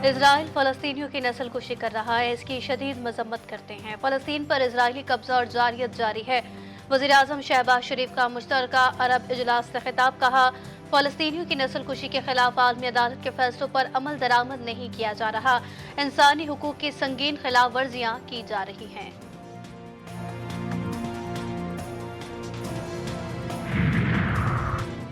Israel फ़लस्तीनियों की नस्ल कुशी कर रहा है, इसकी शदीद मजम्मत करते हैं। फ़लस्तीन पर इजरायली कब्जा और जारियत जारी है। वज़ीर आज़म शहबाज शरीफ का मुश्तरका अरब इजलास से खिताब, कहा फ़लस्तीनियों की नस्ल कुशी के खिलाफ आलमी अदालत के फैसलों पर अमल दरामद नहीं किया जा रहा। इंसानी हुकूक की संगीन खिलाफ वर्जियाँ की जा रही हैं।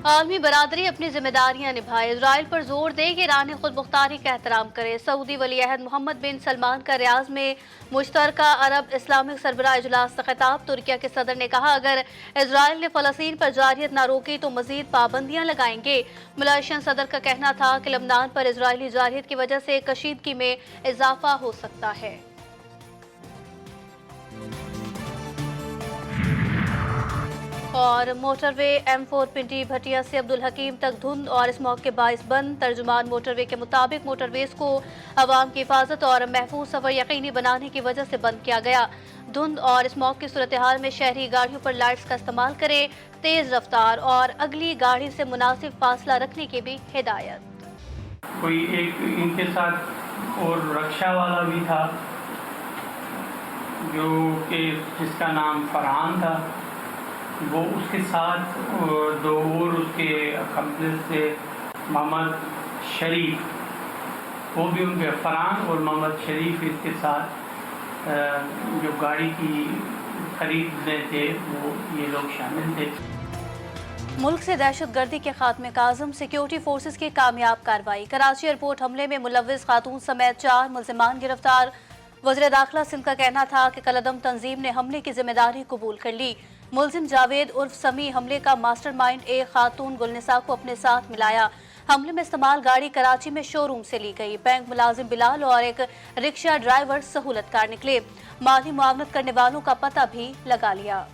आलमी बरादरी अपनी जिम्मेदारियां निभाए, इसराइल पर जोर दे कि ईरान खुद मुख्तारी का एहतराम करे। सऊदी वलीअहद मोहम्मद बिन सलमान का रियाज में मुश्तरका अरब इस्लामिक सरबराह इजलास से खिताब। तुर्किया के सदर ने कहा, अगर इसराइल ने फ़लस्तीन पर जारियत न रोकी तो मजीद पाबंदियां लगाएंगे। मलेशियन सदर का कहना था कि लबनान पर इसराइली जारियत की वजह से कशीदगी में इजाफा हो सकता है। और मोटरवे M4 पिंडी भटिया से अब्दुल हकीम तक धुंध और स्मॉग के बाइस बंद। तर्जुमान मोटरवे के मुताबिक मोटरवेज को अवाम की हिफाजत और महफूज सफर यकीनी बनाने की वजह से बंद किया गया। धुंध और स्मॉग की सूरत हाल में शहरी गाड़ियों पर लाइट्स का इस्तेमाल करें, तेज रफ्तार और अगली गाड़ी से मुनासिब फासला रखने की भी हिदायत। कोई एक इनके साथ और रक्षा वाला भी था जो कि जिसका नाम फरहान था, वो उसके साथ दो और उसके अकम्पलिस थे मोहम्मद शरीफ, वो भी उनके फरहान और मोहम्मद शरीफ इसके साथ जो गाड़ी की खरीद में थे वो ये लोग शामिल थे। मुल्क से दहशत गर्दी के खात्मे का आज़म, सिक्योरिटी फोर्सेस की कामयाब कार्रवाई। कराची एयरपोर्ट हमले में मुलव्विस खातून समेत 4 मुल्जिमान गिरफ्तार। वज़ीर दाखिला सिंध का कहना था कि कलअदम तंजीम ने हमले की जिम्मेदारी कबूल कर ली। मुलजिम जावेद उर्फ समी हमले का मास्टरमाइंड एक खातून गुलनिसा को अपने साथ मिलाया। हमले में इस्तेमाल गाड़ी कराची में शोरूम से ली गई। बैंक मुलाजिम बिलाल और एक रिक्शा ड्राइवर सहूलतकार निकले। माली मुआवनत करने वालों का पता भी लगा लिया।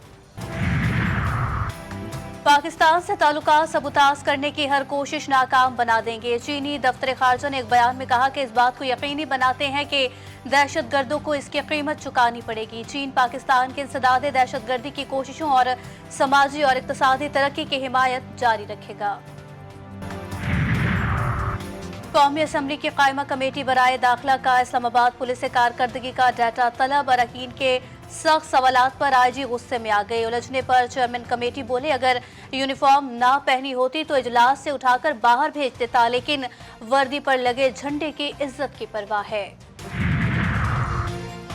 पाकिस्तान से ताल्लुकात सबूताज करने की हर कोशिश नाकाम बना देंगे। चीनी दफ्तर खारजा ने एक बयान में कहा कि इस बात को यकीनी बनाते हैं कि दहशत गर्दों को इसकी कीमत चुकानी पड़ेगी। चीन पाकिस्तान के इंसदाद दहशत गर्दी की कोशिशों और समाजी और इक्तसादी तरक्की की हिमायत जारी रखेगा। कौमी असम्बली की कायमा कमेटी बराए दाखिला का इस्लामाबाद पुलिस से कारकर्दगी का डाटा तलब। अरकान के सख्त सवालात पर आईजी गुस्से में आ गए। उलझने पर चेयरमैन कमेटी बोले, अगर यूनिफॉर्म ना पहनी होती तो इजलास से उठाकर बाहर भेज देता, लेकिन वर्दी पर लगे झंडे की इज्जत की परवाह है।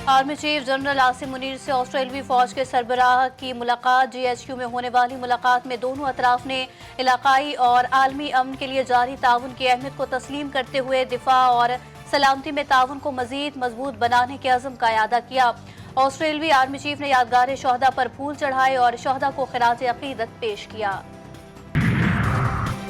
Army chief general Asim Munir से ऑस्ट्रेलवी फौज के सरबराह की मुलाकात। GHQ में होने वाली मुलाकात में दोनों अतराफ ने इलाकाई और आलमी अमन के लिए जारी ताउन की अहमियत को तस्लीम करते हुए दिफा और सलामती में ताउन को मजीद मजबूत बनाने के अज़म का इआदा किया। ऑस्ट्रेलवी आर्मी चीफ ने यादगार शोहदा पर फूल चढ़ाए और शोहदा को खिराज अकीदत पेश किया।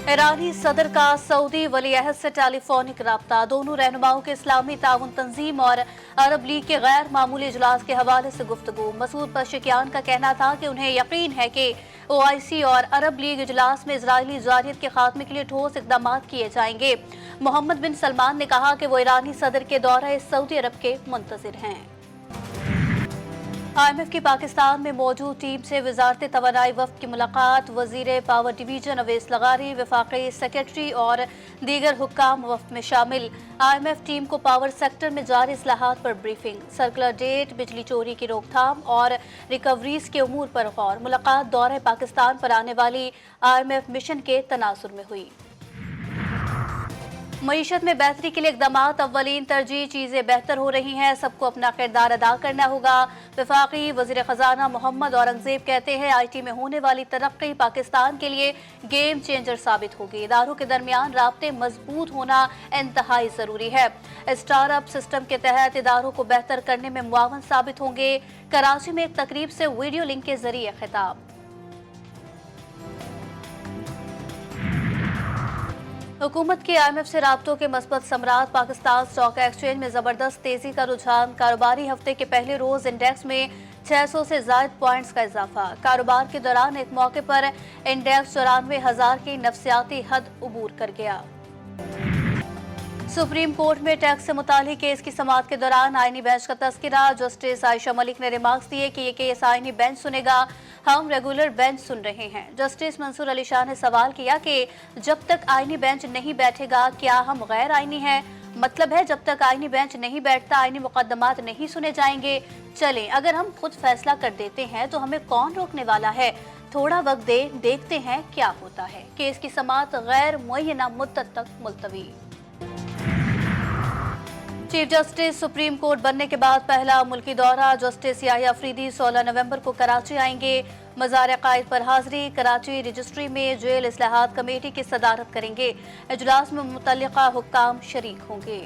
ईरानी सदर का सऊदी वलीअहद से टेलीफोनिक राब्ता। दोनों रहनुमाओं के इस्लामी ताउन तंजीम और अरब लीग के गैर मामूली इजलास के हवाले से गुफ्तगू। मसूद पशकियान का कहना था कि उन्हें यकीन है कि OIC और अरब लीग इजलास में इजरायली जारियत के खात्मे के लिए ठोस इकदाम किए जाएंगे। मोहम्मद बिन सलमान ने कहा कि वो ईरानी सदर के दौरे सऊदी अरब के मुंतजिर हैं। IMF की पाकिस्तान में मौजूद टीम से वजारत तवानाई वफ्द की मुलाकात। वजीर पावर डिवीजन अवैस लगारी, वफाकी सेक्रेटरी और दीगर हुक्काम वफ्द में शामिल। IMF टीम को पावर सेक्टर में जारी इस्लाहात पर ब्रीफिंग। सर्कुलर डेट, बिजली चोरी की रोकथाम और रिकवरीज के उमूर पर गौर। मुलाकात दौरे पाकिस्तान पर आने वाली IMF मिशन के तनाजुर में हुई। मईशत में बेहतरी के लिए इक़दामात अव्वलीन तरजीह। चीज़ें बेहतर हो रही हैं, सबको अपना किरदार अदा करना होगा। वफाकी वज़ीर ख़जाना मोहम्मद औरंगज़ेब कहते हैं, IT में होने वाली तरक्की पाकिस्तान के लिए गेम चेंजर साबित होगी। इदारों के दरमियान राब्ते मजबूत होना इंतहाई ज़रूरी है। स्टार्टअप सिस्टम के तहत इदारों को बेहतर करने में मुआवन साबित होंगे। कराची में एक तकरीब से वीडियो लिंक के जरिए खिताब। हुकूमत के IMF से राब्तों के मस्बत समरात। पाकिस्तान स्टॉक एक्सचेंज में जबरदस्त तेजी का रुझान। कारोबारी हफ्ते के पहले रोज इंडेक्स में 600 से ज्यादा पॉइंट्स का इजाफा। कारोबार के दौरान एक मौके पर इंडेक्स 94,000 की नफसियाती हद उबूर कर गया। सुप्रीम कोर्ट में टैक्स से मुतालिक केस की समाअत के दौरान आईनी बेंच का तस्करा। जस्टिस आयशा मलिक ने रिमार्क्स दिए कि ये केस आईनी बेंच सुनेगा, हम रेगुलर बेंच सुन रहे हैं। जस्टिस मंसूर अली शाह ने सवाल किया कि जब तक आईनी बेंच नहीं बैठेगा क्या हम गैर आईनी हैं। मतलब है जब तक आईनी बेंच नहीं बैठता आईनी मुकदमात नहीं सुने जाएंगे। चलें, अगर हम खुद फैसला कर देते हैं तो हमें कौन रोकने वाला है। थोड़ा वक्त दे, देखते हैं क्या होता है। केस की समाअत गैर मुअय्यना मुद्दत तक मुलतवी। चीफ जस्टिस सुप्रीम कोर्ट बनने के बाद पहला मुल्की दौरा। जस्टिस याहिया अफरीदी 16 नवंबर को कराची आएंगे। मज़ार कायद पर हाजिरी। कराची रजिस्ट्री में जेल इस्लाहात कमेटी की सदारत करेंगे। इजलास में मुतल्लिका हुक्काम शरीक होंगे।